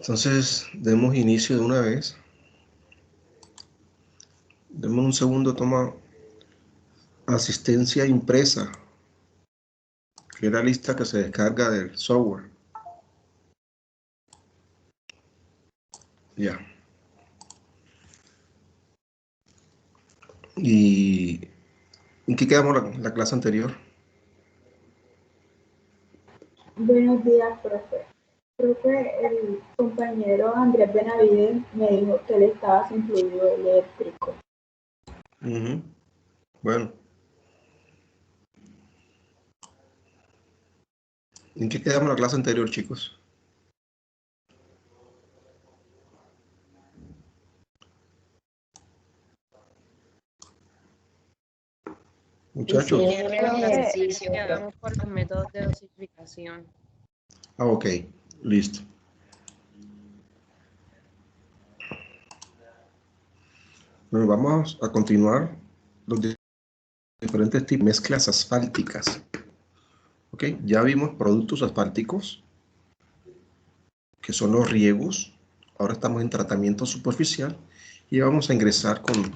Entonces, demos inicio de una vez. Demos un segundo, toma asistencia impresa, que es la lista que se descarga del software. Ya. ¿Y en qué quedamos la clase anterior? Buenos días, profe. Creo que el compañero Andrés Benavides me dijo que él estaba sin fluido eléctrico. Bueno. ¿En qué quedamos la clase anterior, chicos? Muchachos. El ejercicio, vamos por los métodos de dosificación. Ok, listo. Bueno, vamos a continuar los diferentes tipos de mezclas asfálticas. Ok, ya vimos productos asfálticos, que son los riegos. Ahora estamos en tratamiento superficial y vamos a ingresar con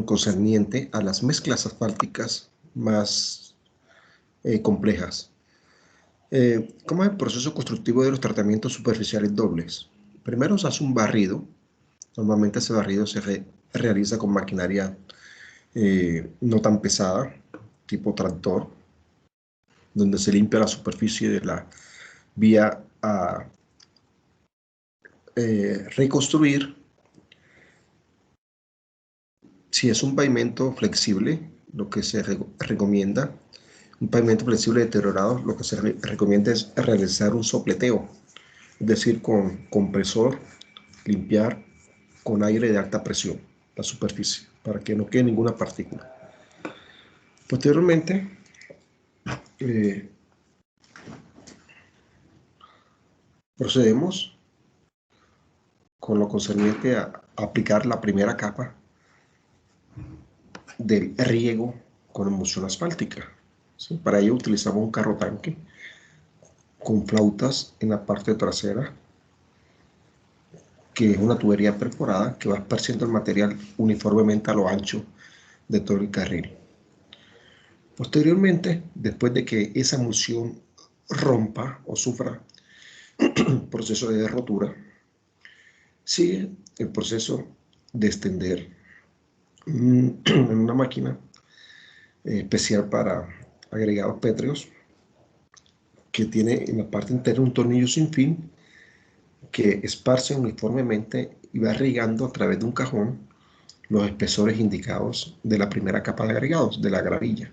concerniente a las mezclas asfálticas más complejas. ¿Cómo es el proceso constructivo de los tratamientos superficiales dobles? Primero se hace un barrido. Normalmente ese barrido se realiza con maquinaria no tan pesada, tipo tractor, donde se limpia la superficie de la vía a reconstruir. Si es un pavimento flexible, lo que se recomienda, un pavimento flexible deteriorado, lo que se recomienda es realizar un sopleteo, es decir, con compresor, limpiar con aire de alta presión la superficie para que no quede ninguna partícula. Posteriormente, procedemos con lo concerniente a aplicar la primera capa del riego con emulsión asfáltica. ¿Sí? Para ello utilizamos un carro tanque con flautas en la parte trasera, que es una tubería perforada que va esparciendo el material uniformemente a lo ancho de todo el carril. Posteriormente, después de que esa emulsión rompa o sufra proceso de rotura, sigue el proceso de extender en una máquina especial para agregados pétreos, que tiene en la parte interna un tornillo sin fin que esparce uniformemente y va irrigando a través de un cajón los espesores indicados de la primera capa de agregados, de la gravilla.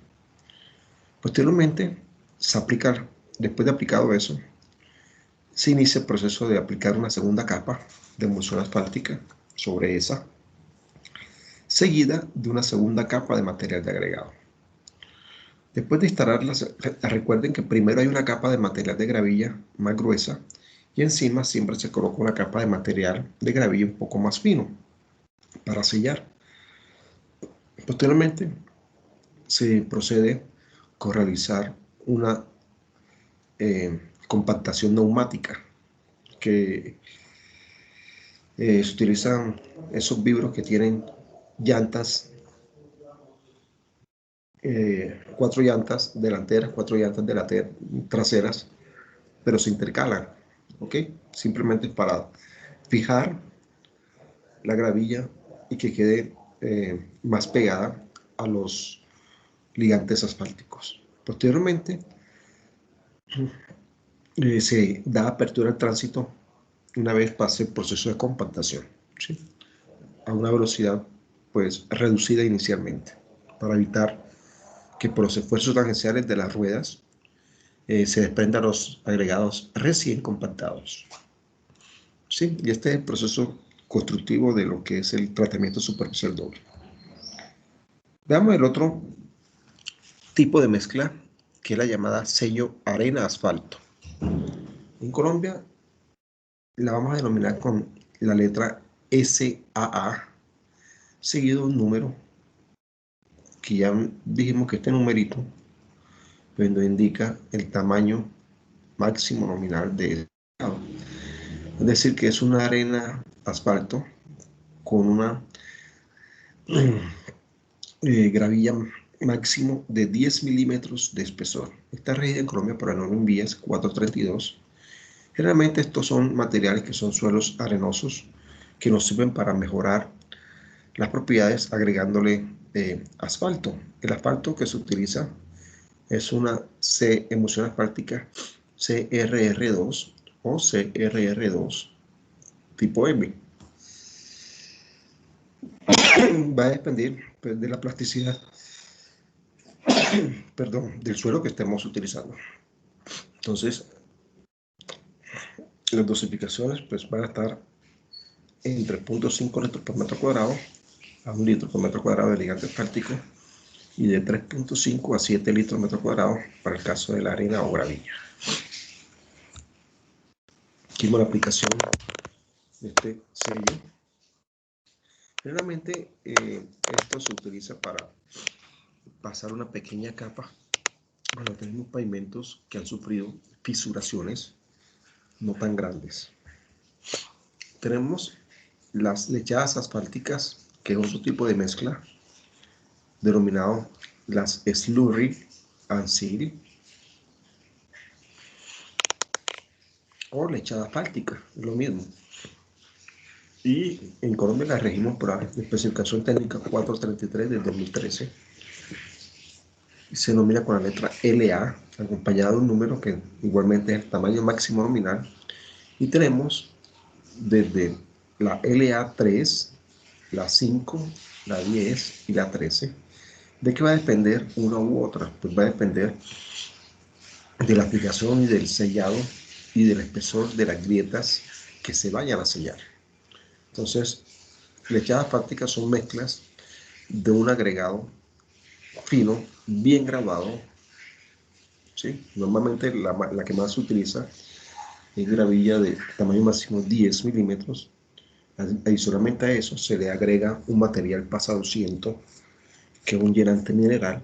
Posteriormente, después de aplicado eso, se inicia el proceso de aplicar una segunda capa de emulsión asfáltica sobre esa, seguida de una segunda capa de material de agregado. Después de instalarlas, recuerden que primero hay una capa de material de gravilla más gruesa y encima siempre se coloca una capa de material de gravilla un poco más fino para sellar. Posteriormente, se procede con realizar una compactación neumática, que se utilizan esos vibros que tienen llantas, 4 llantas delanteras, 4 llantas traseras, pero se intercalan, ¿ok? Simplemente para fijar la gravilla y que quede más pegada a los ligantes asfálticos. Posteriormente, se da apertura al tránsito una vez pase el proceso de compactación, ¿sí? A una velocidad pues reducida inicialmente, para evitar que por los esfuerzos tangenciales de las ruedas se desprendan los agregados recién compactados. Sí, y este es el proceso constructivo de lo que es el tratamiento superficial doble. Veamos el otro tipo de mezcla, que es la llamada sello arena-asfalto. En Colombia la vamos a denominar con la letra SAA, seguido de un número, que ya dijimos que este numerito pues nos indica el tamaño máximo nominal de agregado. Es decir, que es una arena asfalto con una gravilla máximo de 10 milímetros de espesor. Está regida en Colombia por la norma INVIES 432. Generalmente estos son materiales que son suelos arenosos que nos sirven para mejorar las propiedades agregándole asfalto. El asfalto que se utiliza es una emulsión asfáltica CRR2 o CRR2 tipo M. Va a depender pues, de la plasticidad perdón, del suelo que estemos utilizando. Entonces, las dosificaciones pues, van a estar entre 0.5 litros por metro cuadrado a 1 litro por metro cuadrado de ligante asfáltico y de 3.5 a 7 litros por metro cuadrado para el caso de la arena o gravilla. Aquí vemos la aplicación de este sello. Generalmente esto se utiliza para pasar una pequeña capa cuando tenemos pavimentos que han sufrido fisuraciones no tan grandes. Tenemos las lechadas asfálticas, que es otro tipo de mezcla, denominado las slurry and sill o lechada asfáltica, lo mismo. Y en Colombia la regimos por la especificación técnica 433 del 2013. Y se denomina con la letra LA, acompañado de un número que igualmente es el tamaño máximo nominal. Y tenemos desde la LA3, la 5, la 10 y la 13. ¿De qué va a depender una u otra? Pues va a depender de la aplicación y del sellado y del espesor de las grietas que se vayan a sellar. Entonces, lechadas asfálticas son mezclas de un agregado fino, bien graduado. ¿Sí? Normalmente la que más se utiliza es gravilla de tamaño máximo 10 milímetros. Adicionalmente a eso se le agrega un material pasado ciento, que es un llenante mineral,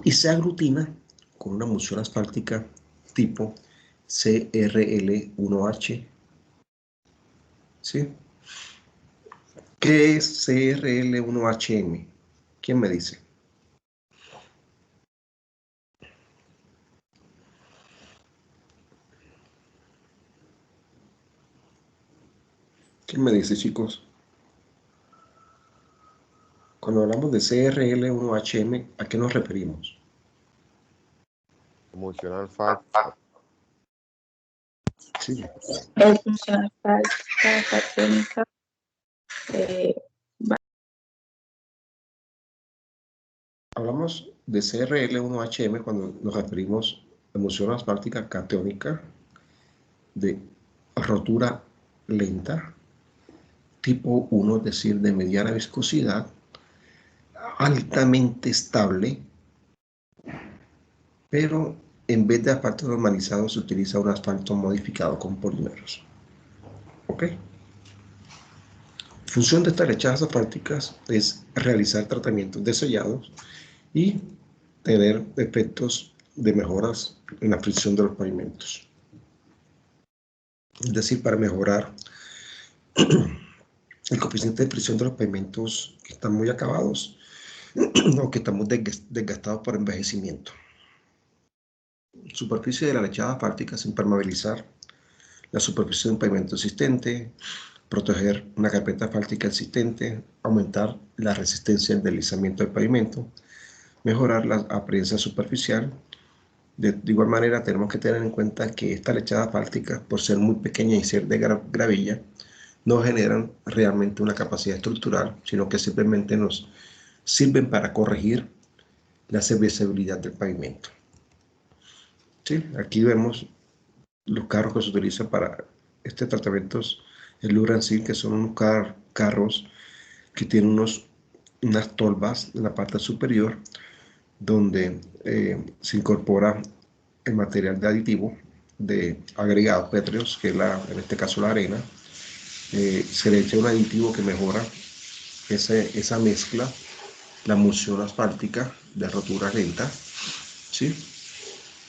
y se aglutina con una emulsión asfáltica tipo CRL1H. ¿Sí? ¿Qué es CRL1HM? ¿Quién me dice? ¿Quién me dice, chicos? Cuando hablamos de CRL1HM, ¿a qué nos referimos? Emulsión alfática. Sí. Emulsión alfática. Hablamos de CRL1HM cuando nos referimos a emulsión asfáltica catiónica de rotura lenta, tipo 1, es decir, de mediana viscosidad, altamente estable, pero en vez de asfalto normalizado se utiliza un asfalto modificado con polímeros. ¿Ok? Función de estas lechadas asfálticas es realizar tratamientos de sellados y tener efectos de mejoras en la fricción de los pavimentos. Es decir, para mejorar el coeficiente de fricción de los pavimentos que están muy acabados o que estamos desgastados por envejecimiento. Superficie de la lechada asfáltica es impermeabilizar la superficie de un pavimento existente, proteger una carpeta asfáltica existente, aumentar la resistencia al deslizamiento del pavimento, mejorar la apariencia superficial. De igual manera, tenemos que tener en cuenta que esta lechada asfáltica, por ser muy pequeña y ser de gravilla, no generan realmente una capacidad estructural, sino que simplemente nos sirven para corregir la serviciabilidad del pavimento. ¿Sí? Aquí vemos los carros que se utilizan para este tratamiento, el Lurancil, que son unos carros que tienen unas tolvas en la parte superior donde se incorpora el material de aditivo de agregados pétreos, que es en este caso la arena. Se le echa un aditivo que mejora esa mezcla, la emulsión asfáltica de rotura lenta, ¿sí?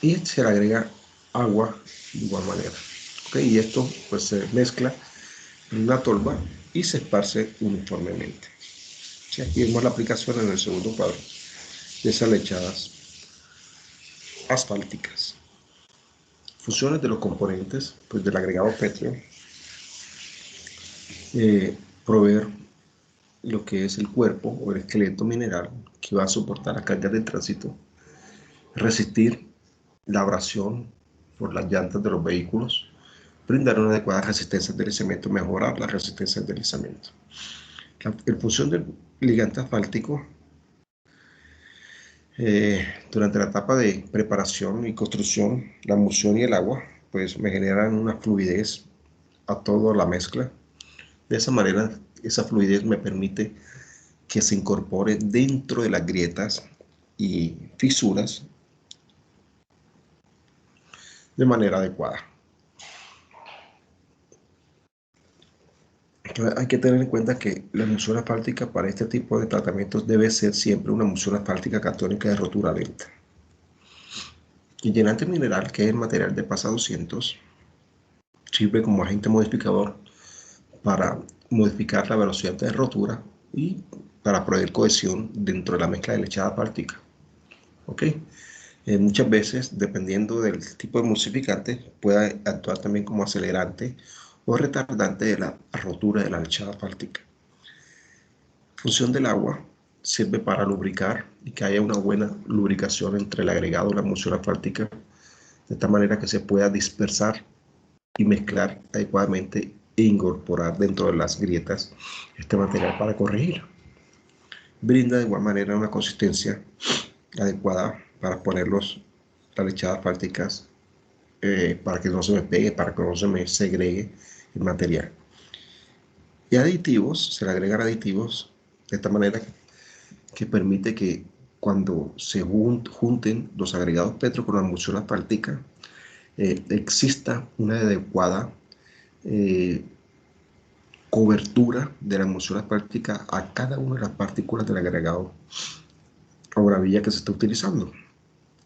Y se le agrega agua de igual manera. ¿Okay? Y esto pues se mezcla en una tolva y se esparce uniformemente. ¿Sí? Aquí vemos la aplicación en el segundo cuadro de esas lechadas asfálticas. Funciones de los componentes pues, del agregado pétreo. Proveer lo que es el cuerpo o el esqueleto mineral que va a soportar las cargas de tránsito, resistir la abrasión por las llantas de los vehículos, brindar una adecuada resistencia al deslizamiento, mejorar la resistencia al deslizamiento. En función del ligante asfáltico, durante la etapa de preparación y construcción, la emulsión y el agua, pues me generan una fluidez a toda la mezcla. De esa manera, esa fluidez me permite que se incorpore dentro de las grietas y fisuras de manera adecuada. Entonces, hay que tener en cuenta que la emulsión asfáltica para este tipo de tratamientos debe ser siempre una emulsión asfáltica catónica de rotura lenta. El llenante mineral, que es el material de PASA 200, sirve como agente modificador para modificar la velocidad de rotura y para proveer cohesión dentro de la mezcla de lechada asfáltica. ¿Ok? Muchas veces, dependiendo del tipo de emulsificante, puede actuar también como acelerante o retardante de la rotura de la lechada asfáltica. Función del agua sirve para lubricar y que haya una buena lubricación entre el agregado y la emulsión asfáltica, de tal manera que se pueda dispersar y mezclar adecuadamente e incorporar dentro de las grietas este material para corregir. Brinda de igual manera una consistencia adecuada para ponerlos las lechadas asfálticas para que no se me pegue, para que no se me segregue el material. Y aditivos, se le agregan aditivos de esta manera que permite que cuando se junten los agregados petro con la emulsión asfáltica, exista una adecuada cobertura de la emulsión asfáltica a cada una de las partículas del agregado o gravilla que se está utilizando.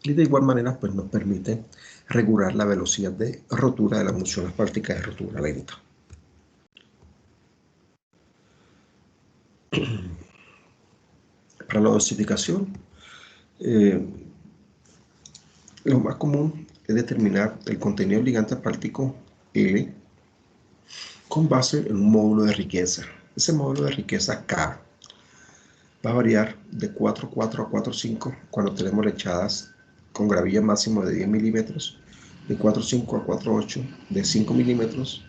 Y de igual manera, pues nos permite regular la velocidad de rotura de la emulsión asfáltica de rotura lenta. Para la dosificación, lo más común es determinar el contenido del ligante asfáltico L con base en un módulo de riqueza. Ese módulo de riqueza K va a variar de 4,4 a 4,5 cuando tenemos lechadas con gravilla máximo de 10 milímetros, de 4,5 a 4,8 de 5 milímetros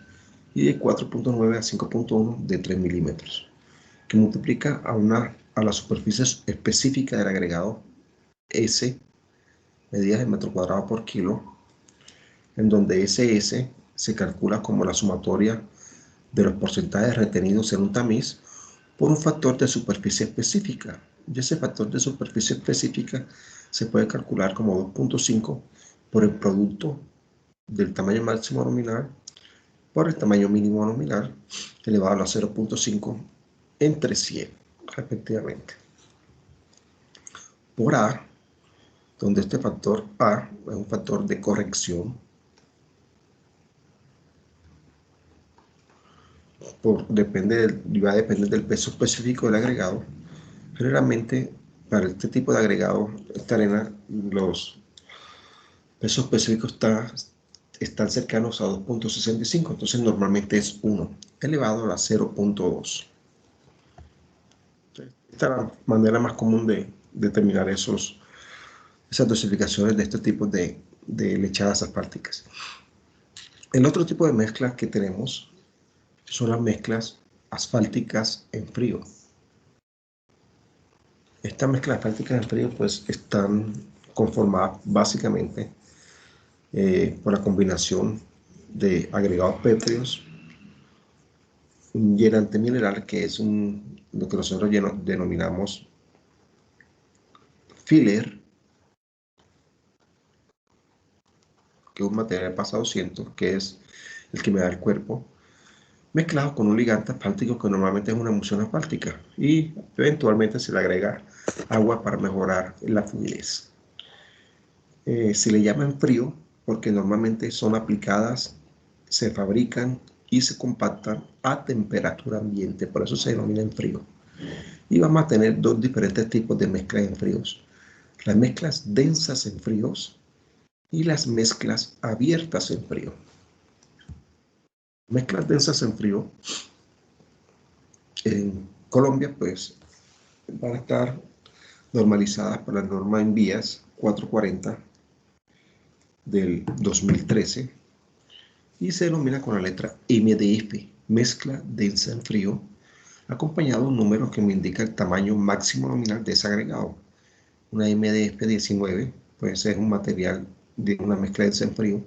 y de 4,9 a 5,1 de 3 milímetros, que multiplica a la superficie específica del agregado S, medidas en metro cuadrado por kilo, en donde SS se calcula como la sumatoria de los porcentajes retenidos en un tamiz por un factor de superficie específica. Y ese factor de superficie específica se puede calcular como 2,5 por el producto del tamaño máximo nominal por el tamaño mínimo nominal elevado a la 0,5 entre 100, respectivamente. Por A, donde este factor A es un factor de corrección va a depender del peso específico del agregado. Generalmente, para este tipo de agregado, esta arena, los pesos específicos están cercanos a 2,65, entonces normalmente es 1 elevado a la 0,2. Esta es la manera más común de determinar esas dosificaciones de este tipo de lechadas asfálticas. El otro tipo de mezclas que tenemos son las mezclas asfálticas en frío. Estas mezclas asfálticas en frío pues están conformadas básicamente por la combinación de agregados pétreos, un llenante mineral que es lo que nosotros denominamos filler, que es un material PASA 200, que es el que me da el cuerpo, mezclado con un ligante asfáltico que normalmente es una emulsión asfáltica y eventualmente se le agrega agua para mejorar la fluidez. Se le llama en frío porque normalmente son aplicadas se fabrican y se compactan a temperatura ambiente, por eso se denomina en frío. Y vamos a tener dos diferentes tipos de mezclas en fríos. Las mezclas densas en fríos y las mezclas abiertas en frío. Mezclas densas en frío, en Colombia, pues van a estar normalizadas por la norma ENVIAS 440 del 2013 y se denomina con la letra MDF, mezcla densa en frío, acompañado de un número que me indica el tamaño máximo nominal de ese agregado. Una MDF 19, pues es un material de una mezcla densa en frío,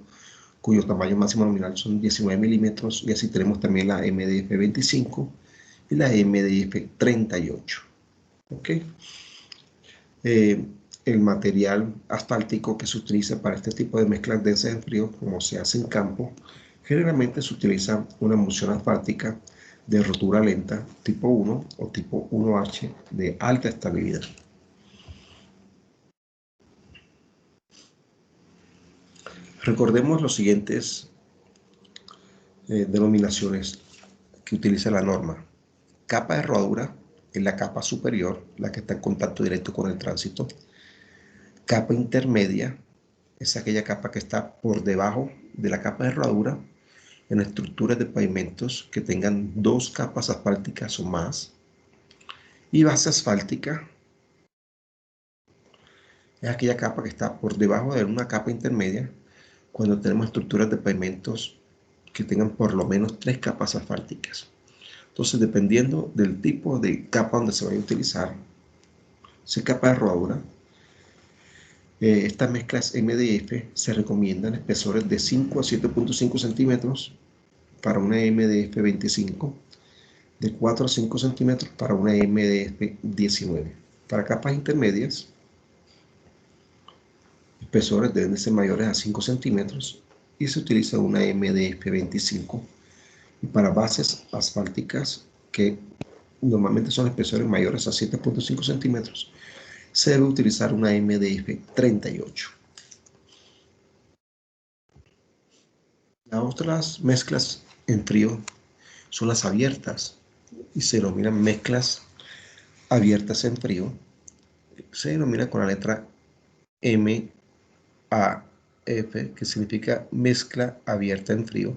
cuyo tamaño máximo nominal son 19 milímetros, y así tenemos también la MDF 25 y la MDF 38. ¿Ok? El material asfáltico que se utiliza para este tipo de mezclas densas en frío, como se hace en campo, generalmente se utiliza una emulsión asfáltica de rotura lenta tipo 1 o tipo 1H de alta estabilidad. Recordemos los siguientes denominaciones que utiliza la norma. Capa de rodadura es la capa superior, la que está en contacto directo con el tránsito. Capa intermedia es aquella capa que está por debajo de la capa de rodadura en estructuras de pavimentos que tengan dos capas asfálticas o más. Y base asfáltica es aquella capa que está por debajo de una capa intermedia cuando tenemos estructuras de pavimentos que tengan por lo menos tres capas asfálticas. Entonces, dependiendo del tipo de capa donde se vaya a utilizar, si es capa de rodadura, estas mezclas MDF se recomiendan espesores de 5 a 7.5 centímetros para una MDF 25, de 4 a 5 centímetros para una MDF 19. Para capas intermedias, espesores deben de ser mayores a 5 centímetros y se utiliza una MDF 25. Y para bases asfálticas, que normalmente son espesores mayores a 7.5 centímetros, se debe utilizar una MDF 38. Las otras mezclas en frío son las abiertas y se denominan mezclas abiertas en frío. Se denomina con la letra MAF, que significa mezcla abierta en frío,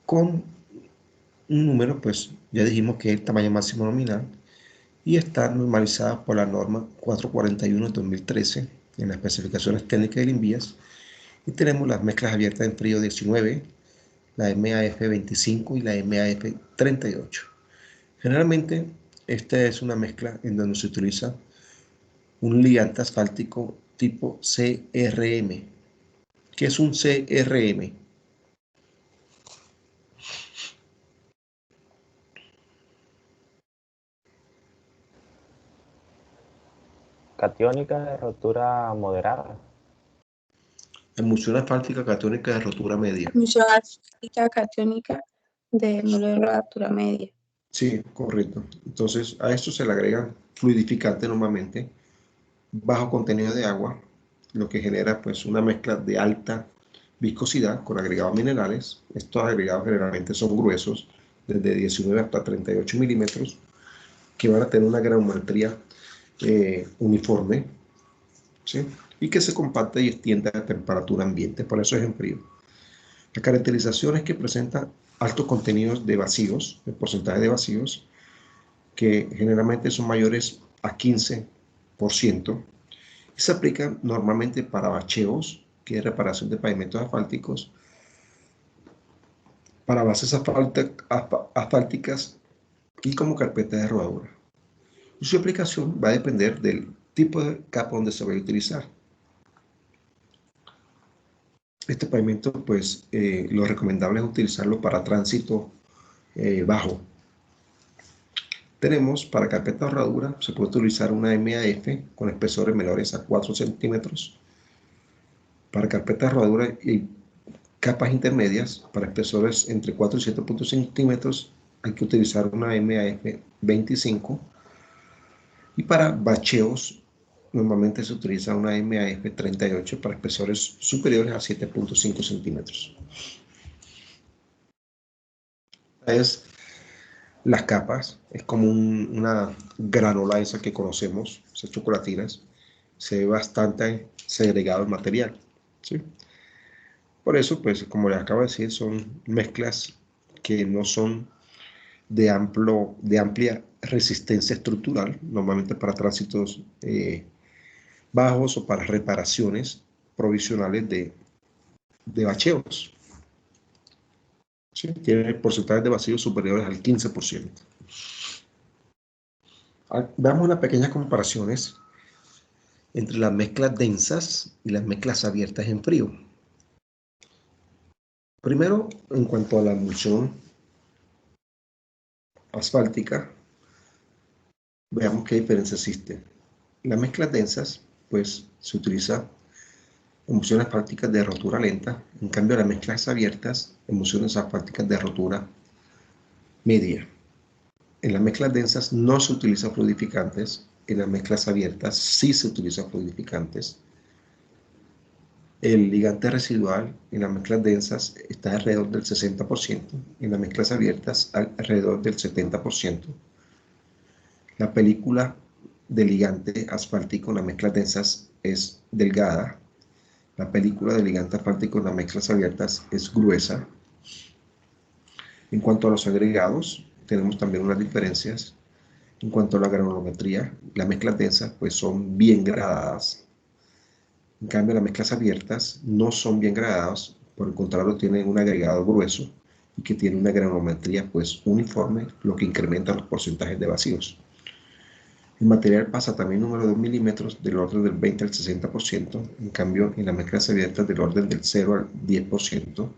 con un número, pues ya dijimos que es el tamaño máximo nominal, y está normalizada por la norma 441 de 2013 en las especificaciones técnicas del INVIAS. Y tenemos las mezclas abiertas en frío 19, la MAF 25 y la MAF 38. Generalmente esta es una mezcla en donde se utiliza un ligante asfáltico tipo CRM. ¿Qué es un CRM? Catiónica de rotura moderada. Emulsión asfáltica catónica de rotura media. Emulsión asfáltica catiónica de rotura media. Sí, correcto. Entonces a esto se le agrega fluidificante normalmente, bajo contenido de agua, lo que genera pues una mezcla de alta viscosidad con agregados minerales. Estos agregados generalmente son gruesos, desde 19 hasta 38 milímetros, que van a tener una granulometría uniforme, ¿sí? Y que se compacta y extiende a temperatura ambiente, por eso es en frío. La caracterización es que presenta altos contenidos de vacíos, el porcentaje de vacíos, que generalmente son mayores a 15%, y se aplican normalmente para bacheos, que es reparación de pavimentos asfálticos, para bases asfálticas y como carpeta de rodadura. Y su aplicación va a depender del tipo de capa donde se vaya a utilizar. Este pavimento, pues, lo recomendable es utilizarlo para tránsito bajo. Tenemos para carpeta de rodadura, se puede utilizar una MAF con espesores menores a 4 centímetros. Para carpeta de rodadura y capas intermedias, para espesores entre 4 y 7.5 centímetros, hay que utilizar una MAF 25. Y para bacheos, normalmente se utiliza una MAF 38 para espesores superiores a 7.5 centímetros. Es las capas, es como una granola esa que conocemos, esas chocolatinas, se ve bastante segregado el material, ¿sí? Por eso, pues, como les acabo de decir, son mezclas que no son de amplia resistencia estructural, normalmente para tránsitos bajos o para reparaciones provisionales de bacheos. ¿Sí? Tiene porcentajes de vacíos superiores al 15%. Veamos unas pequeñas comparaciones entre las mezclas densas y las mezclas abiertas en frío. Primero, en cuanto a la emulsión asfáltica, veamos qué diferencia existe. Las mezclas densas, pues, se utiliza emulsiones asfálticas de rotura lenta, en cambio las mezclas abiertas, emulsiones asfálticas de rotura media. En las mezclas densas no se utilizan fluidificantes, en las mezclas abiertas sí se utilizan fluidificantes. El ligante residual en las mezclas densas está alrededor del 60%, en las mezclas abiertas alrededor del 70%. La película de ligante asfáltico en las mezclas densas es delgada. La película de ligante asfáltico en las mezclas abiertas es gruesa. En cuanto a los agregados, tenemos también unas diferencias. En cuanto a la granulometría, las mezclas densas pues son bien gradadas. En cambio, las mezclas abiertas no son bien gradadas, por el contrario, tienen un agregado grueso y que tiene una granulometría pues uniforme, lo que incrementa los porcentajes de vacíos. El material pasa también número de 2 milímetros del orden del 20 al 60%, en cambio en las mezclas abiertas del orden del 0 al 10%.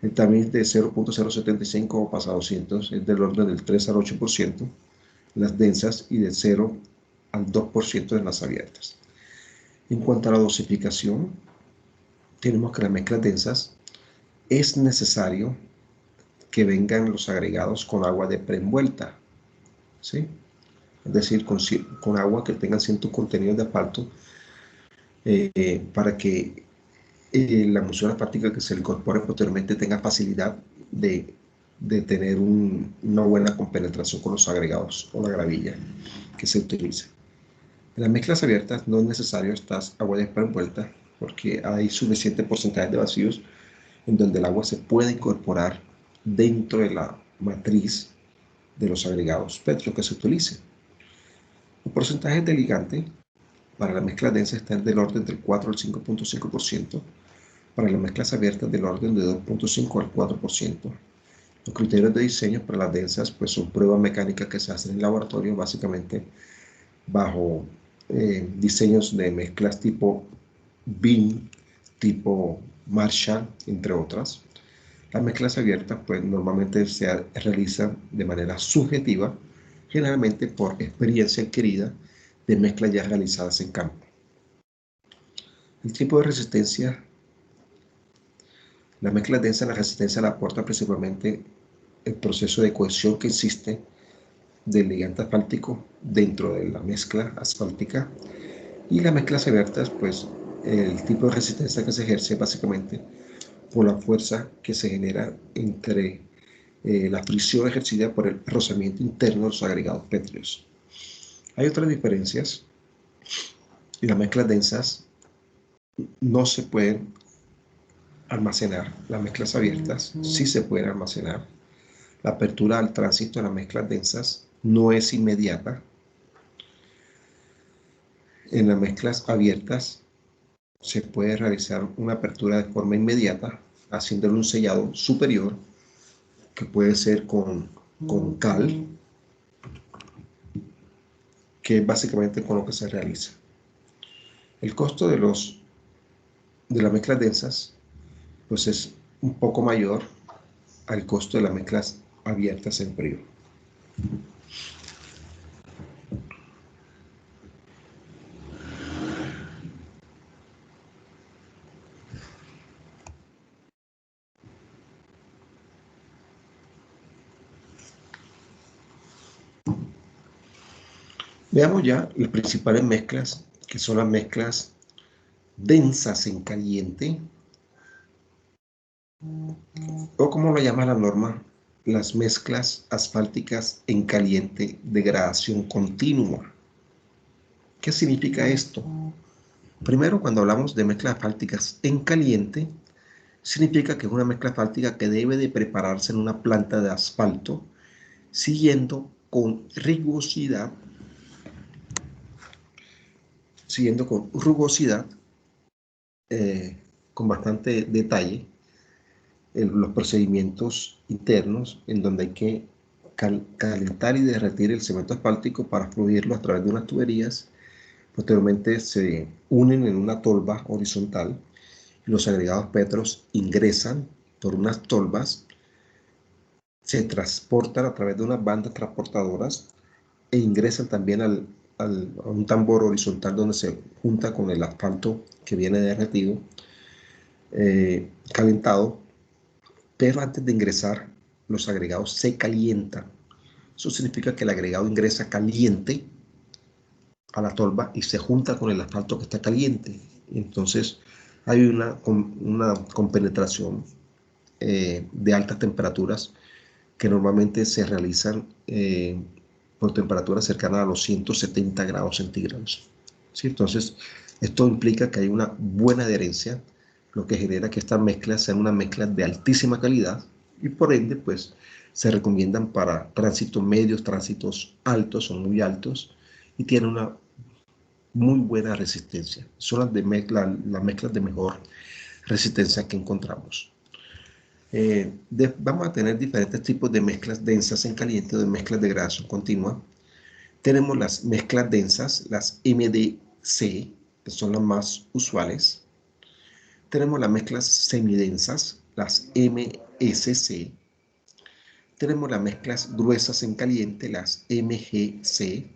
El tamiz de 0.075 pasa a 200 es del orden del 3 al 8%, las densas y de 0 al 2% en las abiertas. En cuanto a la dosificación, tenemos que las mezclas densas es necesario que vengan los agregados con agua de preenvuelta, ¿sí? Es decir, con agua que tengan ciertos contenidos de asfalto para que la emulsión asfáltica que se incorpore posteriormente tenga facilidad de tener una buena compenetración con los agregados o la gravilla que se utilice. En las mezclas abiertas no es necesario estas aguas de preenvuelta porque hay suficiente porcentaje de vacíos en donde el agua se puede incorporar dentro de la matriz de los agregados petro que se utilice. Los porcentajes de ligante para la mezcla densa están del orden del 4 al 5.5%, para las mezclas abiertas del orden de 2.5 al 4%. Los criterios de diseño para las densas pues son pruebas mecánicas que se hacen en laboratorio básicamente bajo diseños de mezclas tipo BIM, tipo Marshall, entre otras. Las mezclas abiertas pues normalmente se realizan de manera subjetiva, generalmente por experiencia adquirida de mezclas ya realizadas en campo. El tipo de resistencia, la mezcla densa, la resistencia la aporta principalmente el proceso de cohesión que existe del ligante asfáltico dentro de la mezcla asfáltica, y las mezclas abiertas pues el tipo de resistencia que se ejerce básicamente por la fuerza que se genera entre la fricción ejercida por el rozamiento interno de los agregados pétreos. Hay otras diferencias. Las mezclas densas no se pueden almacenar. Las mezclas abiertas sí se pueden almacenar. La apertura al tránsito de las mezclas densas no es inmediata. En las mezclas abiertas se puede realizar una apertura de forma inmediata, haciéndole un sellado superior, que puede ser con cal, que es básicamente con lo que se realiza. El costo de las mezclas densas pues es un poco mayor al costo de las mezclas abiertas en frío. Veamos ya las principales mezclas, que son las mezclas densas en caliente, o como lo llama la norma, las mezclas asfálticas en caliente de gradación continua. ¿Qué significa esto? Primero, cuando hablamos de mezclas asfálticas en caliente, significa que es una mezcla asfáltica que debe de prepararse en una planta de asfalto, siguiendo con rugosidad, con bastante detalle, los procedimientos internos en donde hay que calentar y derretir el cemento asfáltico para fluirlo a través de unas tuberías. Posteriormente se unen en una tolva horizontal y los agregados pétreos ingresan por unas tolvas, se transportan a través de unas bandas transportadoras e ingresan también a un tambor horizontal donde se junta con el asfalto que viene derretido, calentado, pero antes de ingresar los agregados se calientan. Eso significa que el agregado ingresa caliente a la tolva y se junta con el asfalto que está caliente. Entonces hay una compenetración de altas temperaturas que normalmente se realizan por temperaturas cercanas a los 170 grados centígrados. ¿Sí? Entonces, esto implica que hay una buena adherencia, lo que genera que estas mezclas sean una mezcla de altísima calidad y por ende, pues, se recomiendan para tránsitos medios, tránsitos altos o muy altos y tienen una muy buena resistencia. Son las mezclas de mejor resistencia que encontramos. Vamos a tener diferentes tipos de mezclas densas en caliente o de mezclas de gradación continua. Tenemos las mezclas densas, las MDC, que son las más usuales. Tenemos las mezclas semidensas, las MSC. Tenemos las mezclas gruesas en caliente, las MGC.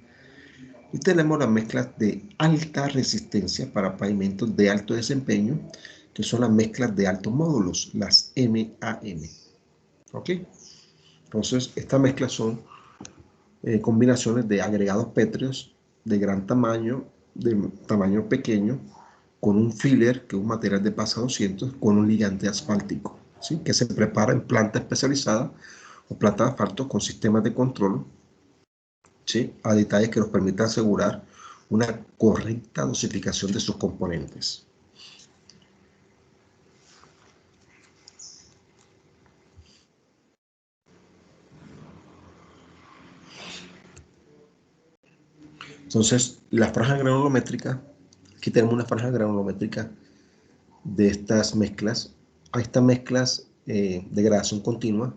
Y tenemos las mezclas de alta resistencia para pavimentos de alto desempeño, que son las mezclas de altos módulos, las MAM. ¿Ok? Entonces, estas mezclas son combinaciones de agregados pétreos de gran tamaño, de tamaño pequeño, con un filler, que es un material de PASA 200, con un ligante asfáltico, ¿sí? Que se prepara en planta especializada o planta de asfalto con sistemas de control, ¿sí? A detalles que nos permitan asegurar una correcta dosificación de sus componentes. Entonces, la franja granulométrica, aquí tenemos una franja granulométrica de estas mezclas. A estas mezclas de gradación continua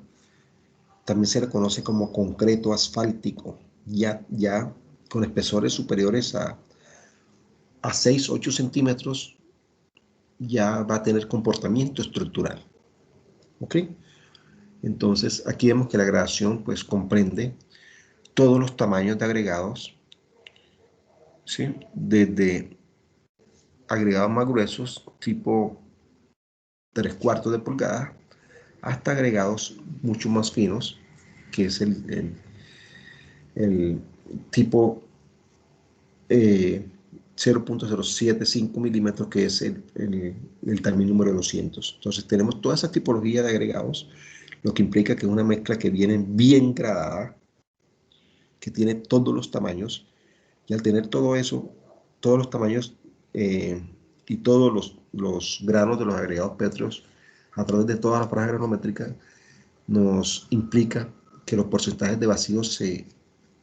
también se le conoce como concreto asfáltico, ya con espesores superiores a 6-8 centímetros, ya va a tener comportamiento estructural. ¿Ok? Entonces, aquí vemos que la gradación pues comprende todos los tamaños de agregados, ¿sí? Desde agregados más gruesos, tipo 3/4 de pulgada, hasta agregados mucho más finos, que es el tipo 0.075 milímetros, que es el también número 200. Entonces tenemos toda esa tipología de agregados, lo que implica que es una mezcla que viene bien gradada, que tiene todos los tamaños, y al tener todo eso, todos los tamaños y todos los granos de los agregados pétreos a través de toda la franja granométrica, nos implica que los porcentajes de vacíos se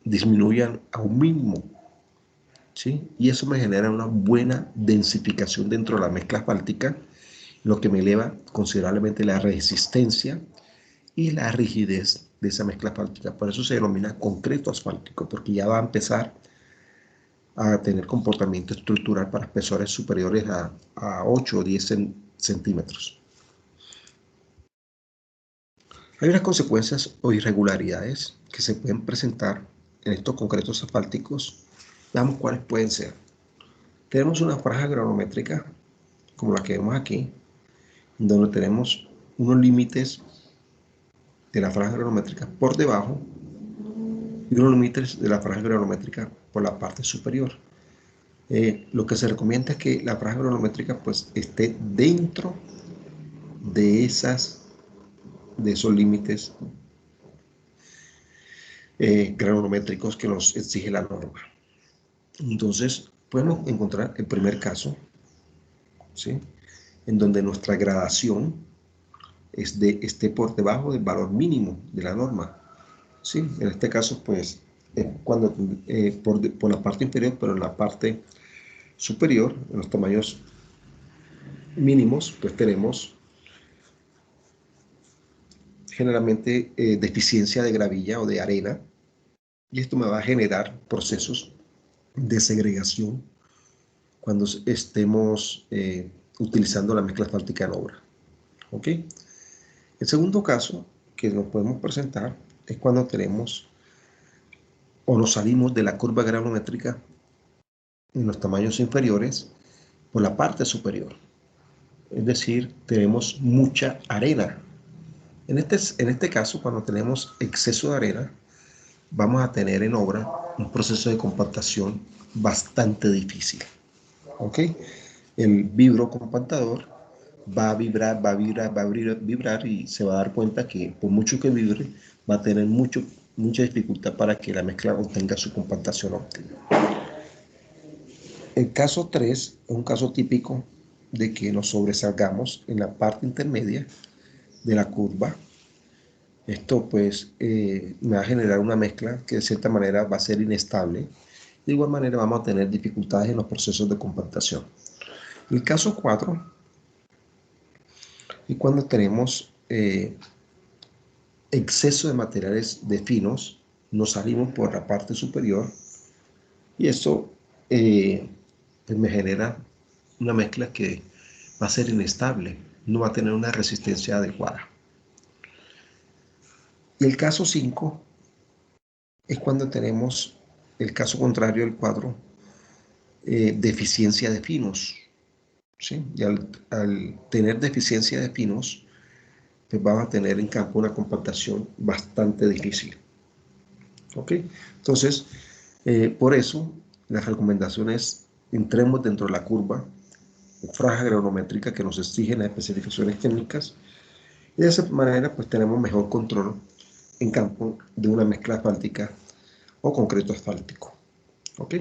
disminuyan a un mínimo, ¿sí? Y eso me genera una buena densificación dentro de la mezcla asfáltica, lo que me eleva considerablemente la resistencia y la rigidez de esa mezcla asfáltica. Por eso se denomina concreto asfáltico, porque ya va a empezar a tener comportamiento estructural para espesores superiores a 8 o 10 centímetros. Hay unas consecuencias o irregularidades que se pueden presentar en estos concretos asfálticos. Veamos cuáles pueden ser. Tenemos una franja granométrica, como la que vemos aquí, donde tenemos unos límites de la franja granométrica por debajo y unos límites de la franja granométrica por la parte superior. Lo que se recomienda es que la franja granométrica pues esté dentro de esos límites granulométricos que nos exige la norma. Entonces, podemos encontrar el primer caso, ¿sí?, en donde nuestra gradación esté por debajo del valor mínimo de la norma. ¿Sí? En este caso, pues, cuando por la parte inferior, pero en la parte superior, en los tamaños mínimos, pues tenemos generalmente deficiencia de gravilla o de arena, y esto me va a generar procesos de segregación cuando estemos utilizando la mezcla asfáltica en obra. ¿Ok? El segundo caso que nos podemos presentar es cuando tenemos o nos salimos de la curva granulométrica en los tamaños inferiores por la parte superior. Es decir, tenemos mucha arena. En este caso, cuando tenemos exceso de arena, vamos a tener en obra un proceso de compactación bastante difícil. ¿Ok? El vibrocompactador va a vibrar, va a vibrar, va a vibrar y se va a dar cuenta que por mucho que vibre, va a tener mucha dificultad para que la mezcla obtenga su compactación óptima. El caso 3 es un caso típico de que nos sobresalgamos en la parte intermedia de la curva. Esto pues me va a generar una mezcla que de cierta manera va a ser inestable. De igual manera vamos a tener dificultades en los procesos de compactación. El caso 4 es cuando tenemos exceso de materiales de finos, nos salimos por la parte superior y eso pues me genera una mezcla que va a ser inestable, no va a tener una resistencia adecuada. Y el caso 5 es cuando tenemos el caso contrario del 4, deficiencia de finos. ¿Sí? Y al tener deficiencia de finos, pues vamos a tener en campo una compactación bastante difícil. ¿Ok? Entonces, por eso, la recomendación es entremos dentro de la curva o franja granulométrica que nos exigen las especificaciones técnicas, y de esa manera pues tenemos mejor control en campo de una mezcla asfáltica o concreto asfáltico. ¿Ok?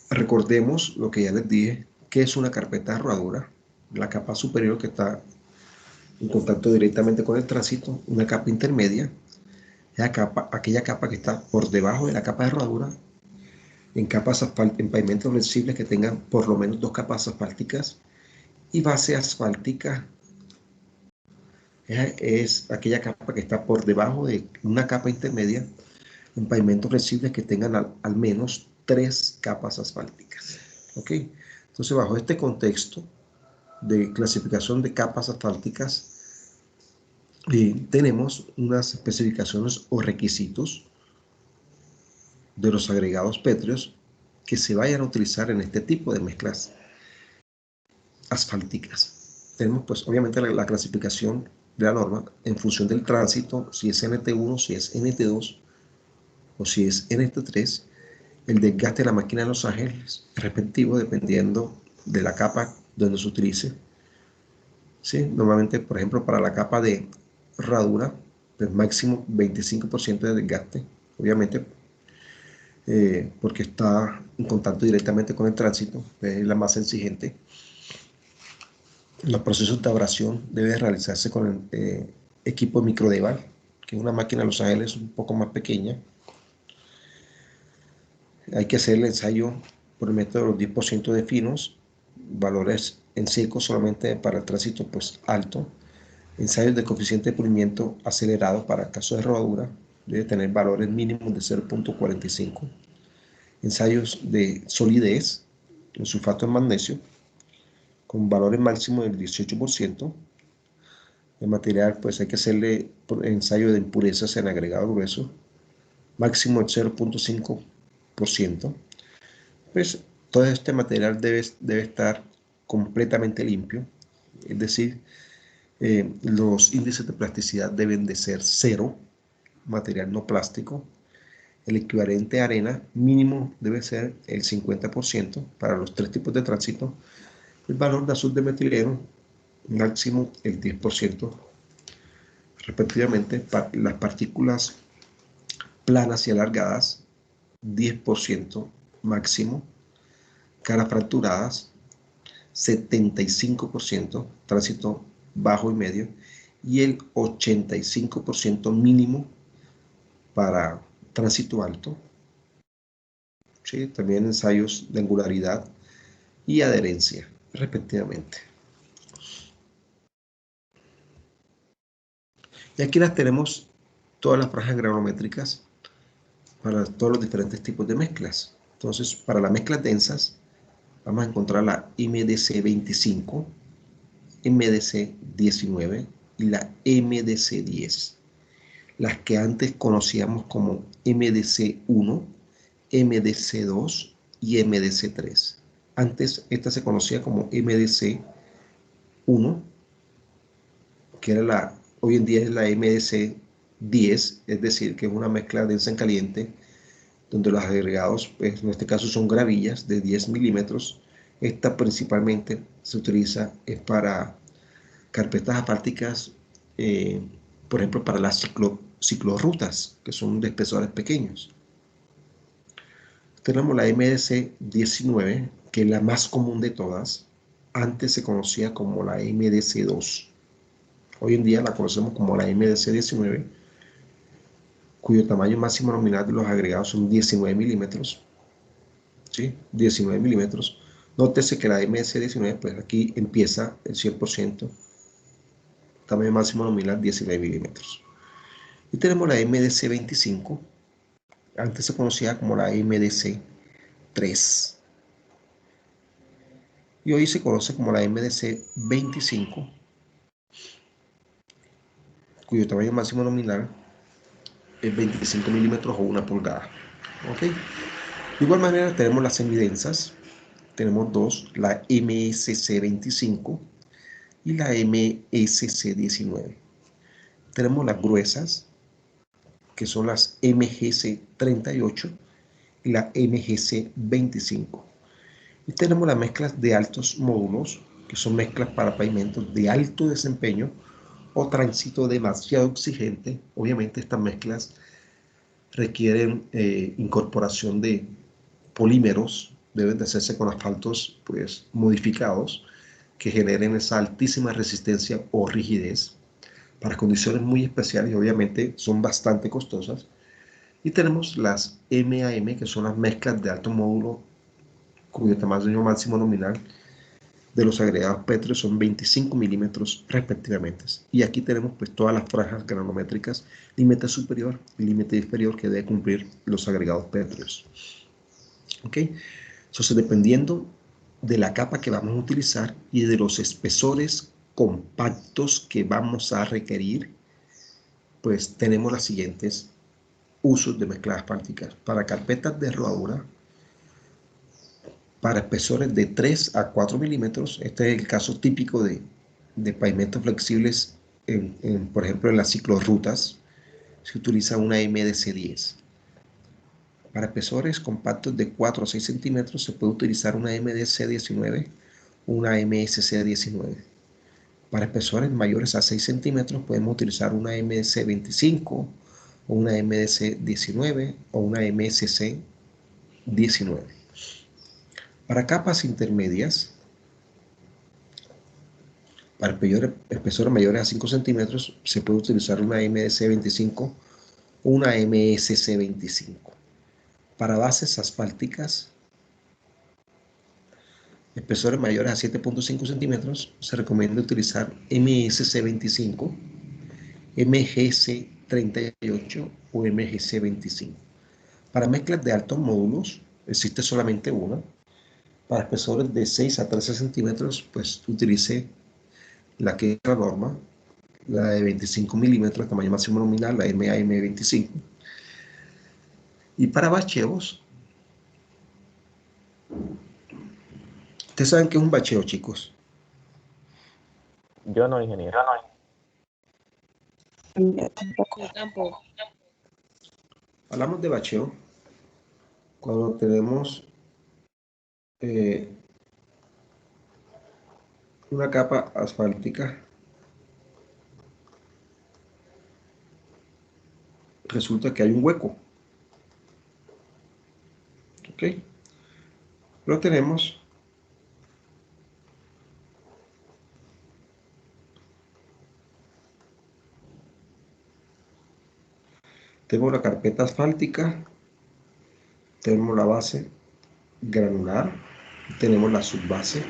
Recordemos lo que ya les dije, que es una carpeta de rodadura, la capa superior que está en contacto directamente con el tránsito, una capa intermedia, aquella capa que está por debajo de la capa de rodadura, en pavimentos flexibles que tengan por lo menos 2 capas asfálticas, y base asfáltica es aquella capa que está por debajo de una capa intermedia en pavimentos flexibles que tengan al menos 3 capas asfálticas. ¿Ok? Entonces, bajo este contexto de clasificación de capas asfálticas, tenemos unas especificaciones o requisitos de los agregados pétreos que se vayan a utilizar en este tipo de mezclas asfálticas. Tenemos pues obviamente la clasificación de la norma en función del tránsito, si es NT1, si es NT2 o si es NT3, el desgaste de la máquina de Los Ángeles respectivo dependiendo de la capa donde se utilice. ¿Sí? Normalmente, por ejemplo, para la capa de rodadura, pues máximo 25% de desgaste, obviamente, porque está en contacto directamente con el tránsito, es la más exigente. Los procesos de abrasión deben realizarse con el equipo microdeval, que es una máquina de Los Ángeles un poco más pequeña. Hay que hacer el ensayo por el método de los 10% de finos, valores en seco solamente para el tránsito pues alto. Ensayos de coeficiente de pulimiento acelerado para casos de rodadura, debe tener valores mínimos de 0.45. Ensayos de solidez en sulfato de magnesio con valores máximos del 18%. El material pues hay que hacerle ensayo de impurezas en agregado grueso, máximo del 0.5%. Pues todo este material debe estar completamente limpio, es decir, los índices de plasticidad deben de ser 0, material no plástico. El equivalente a arena mínimo debe ser el 50% para los 3 tipos de tránsito. El valor de azul de metileno máximo el 10%. Respectivamente, las partículas planas y alargadas, 10% máximo, caras fracturadas, 75%, tránsito bajo y medio, y el 85% mínimo para tránsito alto. ¿Sí? También ensayos de angularidad y adherencia, respectivamente. Y aquí las tenemos todas las franjas granométricas para todos los diferentes tipos de mezclas. Entonces, para las mezclas densas, vamos a encontrar la MDC 25, MDC 19 y la MDC 10. Las que antes conocíamos como MDC 1, MDC 2 y MDC 3. Antes esta se conocía como MDC 1, que era hoy en día es la MDC 10, es decir, que es una mezcla densa en caliente, donde los agregados, pues, en este caso son gravillas de 10 milímetros. Esta principalmente se utiliza para carpetas asfálticas, por ejemplo, para las ciclorrutas, que son de espesores pequeños. Tenemos la MDC 19, que es la más común de todas. Antes se conocía como la MDC 2. Hoy en día la conocemos como la MDC 19, cuyo tamaño máximo nominal de los agregados son 19 milímetros. ¿Sí? 19 milímetros. Nótese que la MDC 19, pues aquí empieza el 100%, tamaño máximo nominal 19 milímetros. Y tenemos la MDC 25, antes se conocía como la MDC 3. Y hoy se conoce como la MDC 25, cuyo tamaño máximo nominal es 25 milímetros o 1 pulgada. ¿Ok? De igual manera tenemos las semidensas. Tenemos dos, la MSC 25 y la MSC 19. Tenemos las gruesas, que son las MGC 38 y la MGC 25. Y tenemos las mezclas de altos módulos, que son mezclas para pavimentos de alto desempeño o tránsito demasiado exigente. Obviamente estas mezclas requieren incorporación de polímeros, deben de hacerse con asfaltos pues modificados que generen esa altísima resistencia o rigidez para condiciones muy especiales y obviamente son bastante costosas. Y tenemos las MAM, que son las mezclas de alto módulo cuyo tamaño máximo nominal de los agregados pétreos son 25 milímetros respectivamente. Y aquí tenemos pues todas las franjas granométricas, límite superior y límite inferior que debe cumplir los agregados pétreos. ¿Ok? Entonces, dependiendo de la capa que vamos a utilizar y de los espesores compactos que vamos a requerir, pues tenemos los siguientes usos de mezclas asfálticas. Para carpetas de rodadura, para espesores de 3 a 4 milímetros, este es el caso típico de pavimentos flexibles, por ejemplo, en las ciclorrutas, se utiliza una MDC 10. Para espesores compactos de 4 a 6 centímetros se puede utilizar una MDC 19 o una MSC 19. Para espesores mayores a 6 centímetros podemos utilizar una MDC 25 o una MDC 19 o una MSC 19. Para capas intermedias, para espesores mayores a 5 centímetros se puede utilizar una MDC 25 o una MSC 25. Para bases asfálticas, espesores mayores a 7.5 centímetros, se recomienda utilizar MSC 25, MGC 38 o MGC 25. Para mezclas de altos módulos, existe solamente una. Para espesores de 6 a 13 centímetros, pues utilice la que es la norma, la de 25 milímetros, tamaño máximo nominal, la MAM 25. Y para bacheos, ¿ustedes saben qué es un bacheo, chicos? Yo no, ingeniero. Yo tampoco. Yo tampoco. Hablamos de bacheo cuando tenemos una capa asfáltica. Resulta que hay un hueco ¿Ok? Lo tenemos. Tenemos la carpeta asfáltica, tenemos la base granular, tenemos la subbase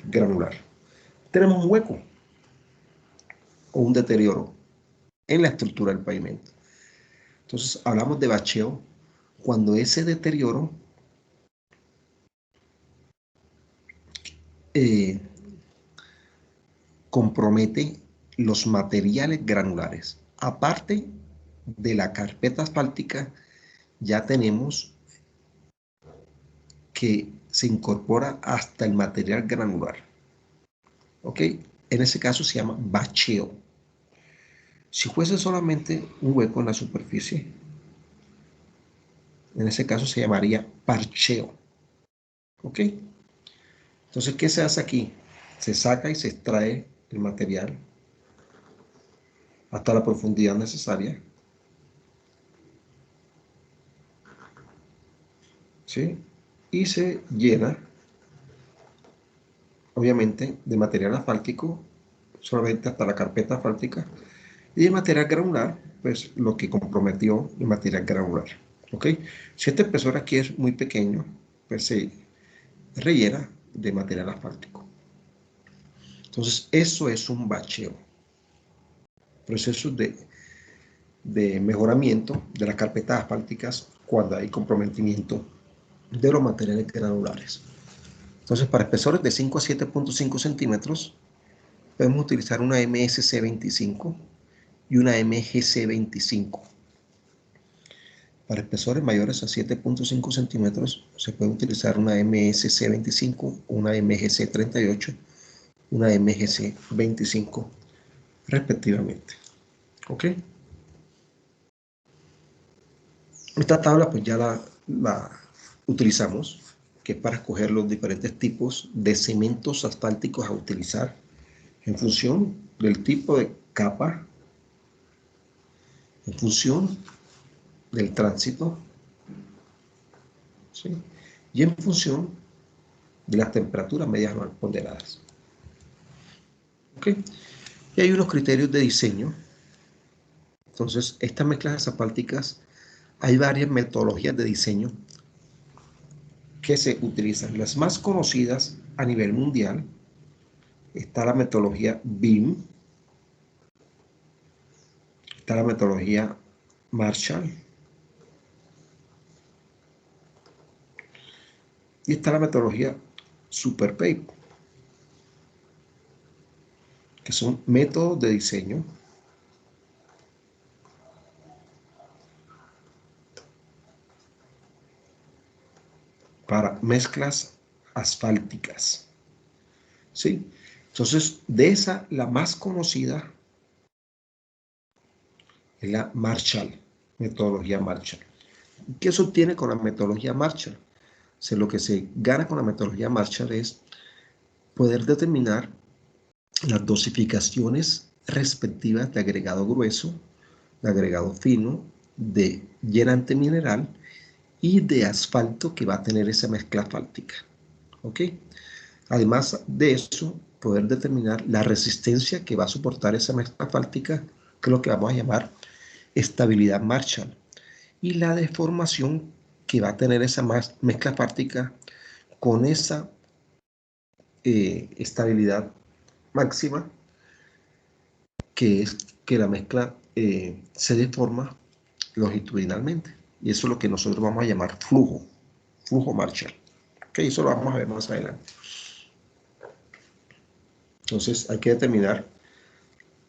granular. Tenemos un hueco o un deterioro en la estructura del pavimento. Entonces, hablamos de bacheo cuando ese deterioro compromete los materiales granulares. Aparte de la carpeta asfáltica, ya tenemos que se incorpora hasta el material granular. ¿Ok? En ese caso se llama bacheo. Si fuese solamente un hueco en la superficie, en ese caso se llamaría parcheo. ¿Ok? Entonces, ¿qué se hace aquí? Se saca y se extrae el material hasta la profundidad necesaria. ¿Sí? Y se llena, obviamente, de material asfáltico, solamente hasta la carpeta asfáltica, y de material granular, pues lo que comprometió el material granular. ¿Ok? Si este espesor aquí es muy pequeño, pues se rellena de material asfáltico. Entonces, eso es un bacheo. Procesos de mejoramiento de las carpetas asfálticas cuando hay comprometimiento de los materiales granulares. Entonces, para espesores de 5 a 7.5 centímetros, podemos utilizar una MSC 25 y una MGC 25. Para espesores mayores a 7.5 centímetros, se puede utilizar una MSC 25, una MGC 38, una MGC 25, respectivamente. ¿Ok? Esta tabla pues ya la utilizamos, que es para escoger los diferentes tipos de cementos asfálticos a utilizar en función del tipo de capa, en función del tránsito, ¿sí? Y en función de las temperaturas medias ponderadas. ¿Ok? Y hay unos criterios de diseño. Entonces, estas mezclas asfálticas, hay varias metodologías de diseño que se utilizan. Las más conocidas a nivel mundial está la metodología BIM, está la metodología Marshall y está la metodología SuperPape, que son métodos de diseño para mezclas asfálticas. ¿Sí? Entonces, de esa, la más conocida es la Marshall, metodología Marshall. ¿Qué se obtiene con la metodología Marshall? Lo que se gana con la metodología Marshall es poder determinar las dosificaciones respectivas de agregado grueso, de agregado fino, de llenante mineral y de asfalto que va a tener esa mezcla asfáltica. ¿Ok? Además de eso, poder determinar la resistencia que va a soportar esa mezcla asfáltica, que es lo que vamos a llamar estabilidad Marshall, y la deformación que va a tener esa mezcla asfáltica con esa estabilidad máxima, que es que la mezcla se deforma longitudinalmente. Y eso es lo que nosotros vamos a llamar flujo Marshall. Ok, eso lo vamos a ver más adelante. Entonces hay que determinar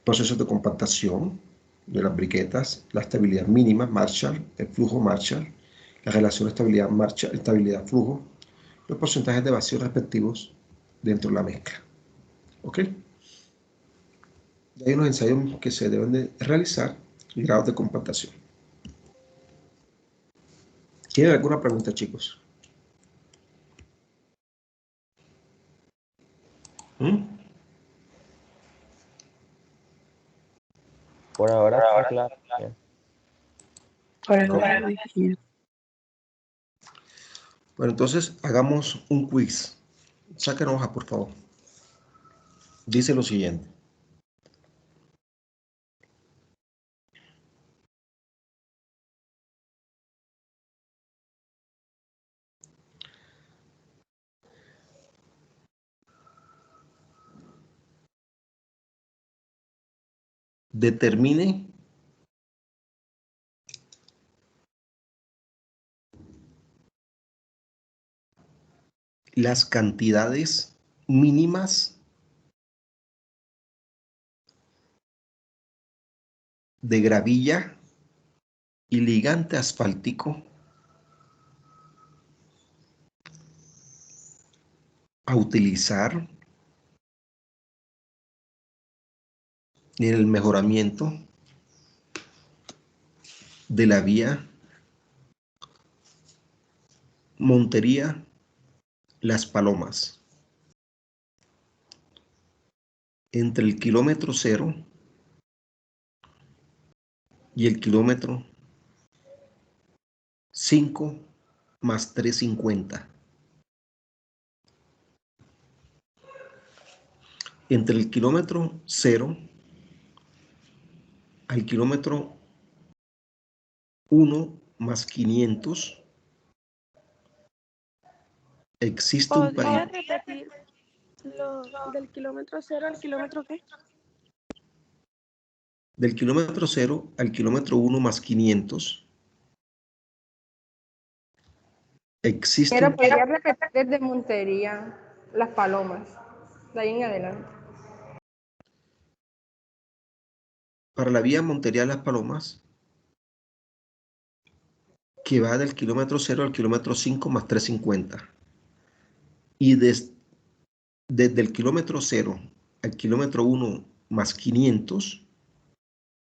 procesos de compactación de las briquetas, la estabilidad mínima Marshall, el flujo Marshall, la relación estabilidad Marshall, estabilidad-flujo, los porcentajes de vacío respectivos dentro de la mezcla. ¿Ok? Y hay unos ensayos que se deben de realizar y grados de compactación. ¿Tienen alguna pregunta, chicos? Por ahora está claro. Bien. Por ahora, muy bien. Bueno, entonces hagamos un quiz. Saquen hoja, por favor. Dice lo siguiente. Determine las cantidades mínimas de gravilla y ligante asfáltico a utilizar en el mejoramiento de la vía Montería Las Palomas entre el kilómetro 0 y el kilómetro 5 más 350. Entre el kilómetro 0 al kilómetro 1 más 500 existe un ¿Podría país. repetir lo del kilómetro 0 al kilómetro qué? Del kilómetro 0 al kilómetro 1 más 500 existe Pero un país. podría repetir desde Montería, Las Palomas, de ahí en adelante. Para la vía Montería Las Palomas, que va del kilómetro 0 al kilómetro 5 más 350. Y desde el kilómetro 0 al kilómetro 1 más 500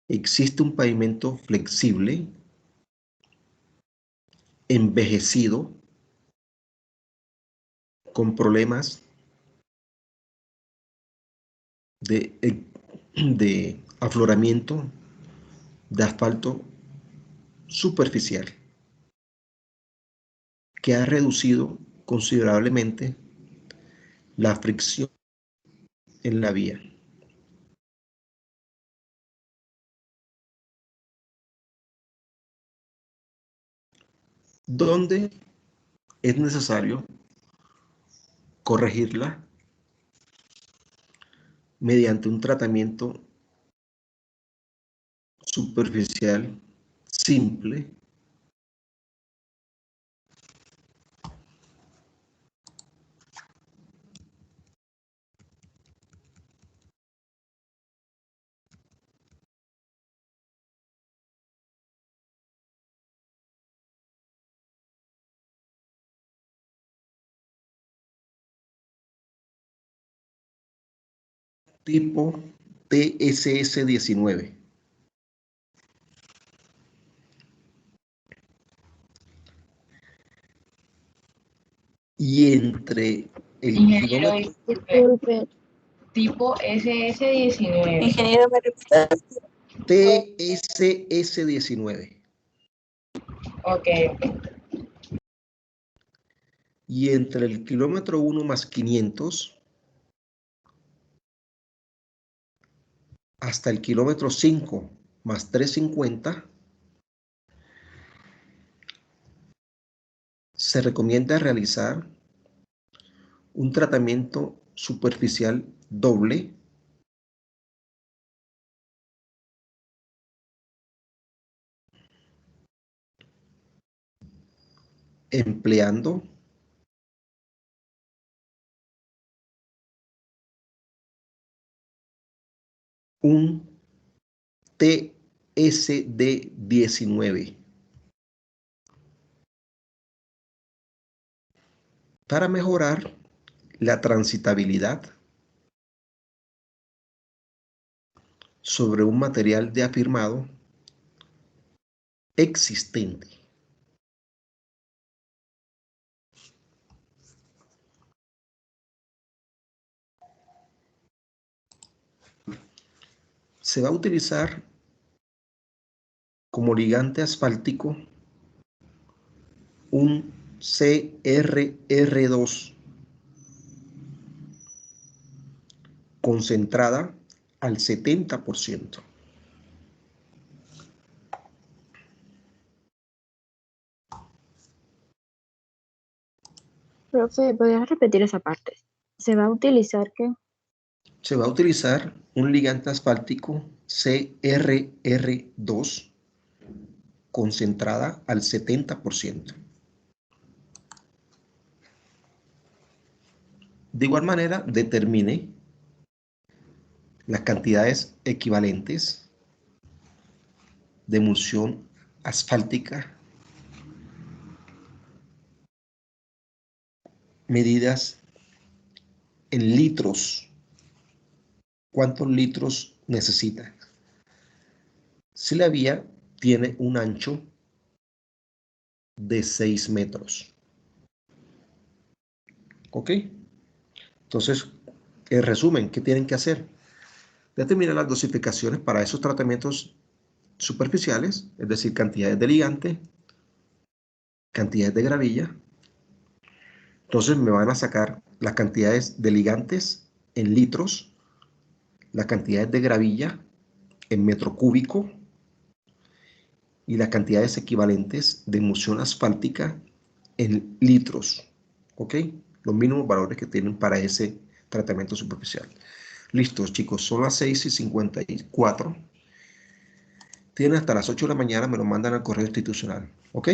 existe un pavimento flexible, envejecido, con problemas de afloramiento de asfalto superficial, que ha reducido considerablemente la fricción en la vía. Donde es necesario corregirla mediante un tratamiento superficial simple tipo TSS-19. Y entre el Ingeniero, kilómetro Disculpe, tipo SS19. ingeniero, ¿me repite? TSS-19 Ok. y entre el kilómetro 1 más 500 hasta el kilómetro 5 más 350 se recomienda realizar un tratamiento superficial doble empleando un TSD-19 para mejorar la transitabilidad sobre un material de afirmado existente. Se va a utilizar como ligante asfáltico un CRR2 concentrada al 70%. Profe, ¿podrías repetir esa parte? ¿Se va a utilizar qué? Se va a utilizar un ligante asfáltico CRR2 concentrada al 70%. De igual manera, determine las cantidades equivalentes de emulsión asfáltica medidas en litros. ¿Cuántos litros necesita? Si la vía tiene un ancho de 6 metros. ¿Ok? Entonces, en resumen, ¿qué tienen que hacer? Determinar las dosificaciones para esos tratamientos superficiales, es decir, cantidades de ligante, cantidades de gravilla. Entonces me van a sacar las cantidades de ligantes en litros, las cantidades de gravilla en metro cúbico y las cantidades equivalentes de emulsión asfáltica en litros. ¿Ok? Los mínimos valores que tienen para ese tratamiento superficial. Listo, chicos, son las 6:54. Tienen hasta las 8 de la mañana, me lo mandan al correo institucional. ¿Ok?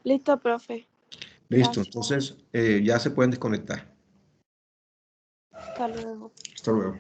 Listo, profe. Listo, Gracias. entonces ya se pueden desconectar. Hasta luego. Hasta luego.